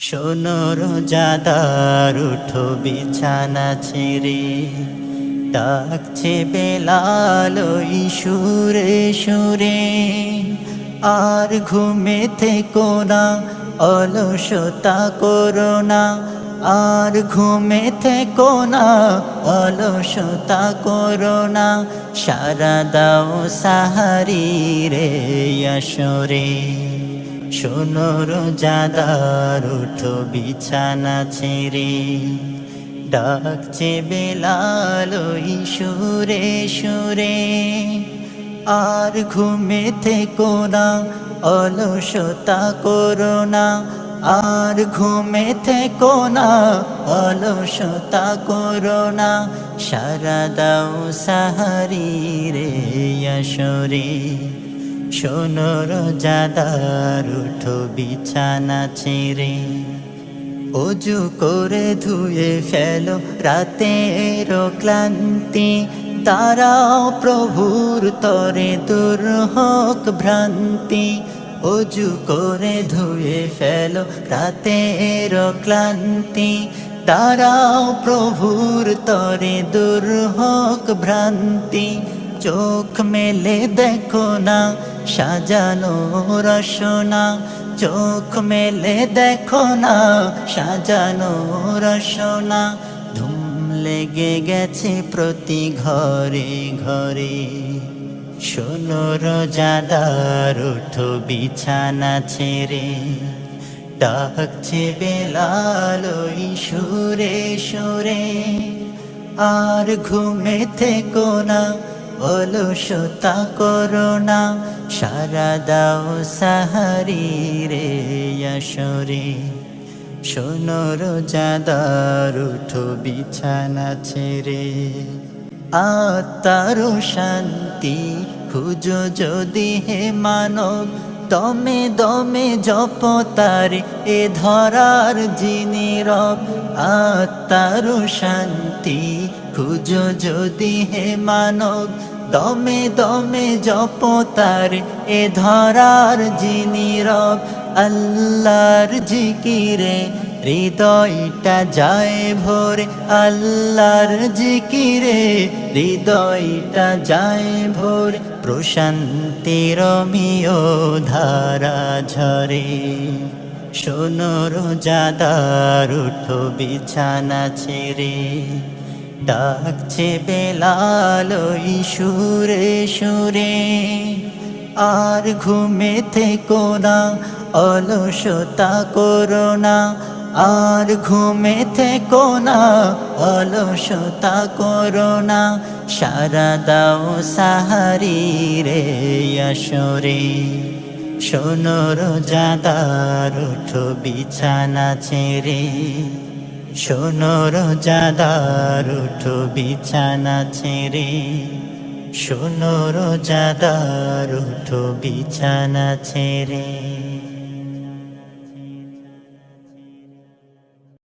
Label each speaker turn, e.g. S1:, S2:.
S1: শোনো রোজাদার উঠো বিছানা ছেড়ে, ডাকছে বেলাল ওই সুরে সুরে। আর ঘুমে থেকো না, অলসতা করো না। আর ঘুমে থেকো না, অলসতা করো না। সারা দাও সাহারি রে আসরে। শোনো রোজাদার উঠো বিছানা ছেড়ে, ডাকছে বেলাল ওই সুরে সুরে। আর ঘুমে থেকো না, অলসতা করো না। আর ঘুমে থেকো না, অলসতা করো না। সারা দাও সাহারি রে আসরে। শোনো রোজাদার উঠো বিছানা ছেড়ে, অজু করে ধুয়ে ফেলো রাতের ক্লান্তি। তারাও প্রভুর তরে দূর হোক ভ্রান্তি। অজু করে ধুয়ে ফেলো রাতের ক্লান্তি। তারাও প্রভুর তরে দূর হোক ভ্রান্তি। চোখ মেলে দেখো না, সাজানো রসনা। চোখ মেলে দেখো না, সাজানো রসনা। ধুম লেগে গেছে প্রতি ঘরে ঘরে। শোনো রোজাদার উঠো বিছানা ছেড়ে, ডাকছে বেলাল ওই সুরে সুরে। আর ঘুমে থেকো না, অলসতা করো না। সারা দাও সাহারি রে আসরে। শোনো রোজাদার উঠো বিছানা ছেড়ে, আত্মার শান্তি খুঁজো যদি হে মানব। দমে দমে জপ তার এ ধরার যিনি রব। আত্মার শান্তি খুঁজো যদি হে মানব। দমে দমে জপ তার এ ধরার যিনি রব। আল্লাহর জিকিরে হৃদয়টা যায় ভরে। আল্লাহর জিকিরে হৃদয়টা যায় ভরে। প্রশান্তির মিয় ধারা ঝরে। শোনো রোজাদার উঠো বিছানা ছেড়ে, ডাকছে বেলাল ওই সুরে সুরে। আর ঘুমে থেকো না, অলসতা করো না। আর ঘুমে থেকো না, অলসতা করো না। সারা দাও সাহারি রে আসরে। শোনো রোজাদার উঠো বিছানা ছেড়ে, শোনো রোজাদার উঠো বিছানা ছেড়ে। শোনো রোজাদার উঠো বিছানা ছেড়ে।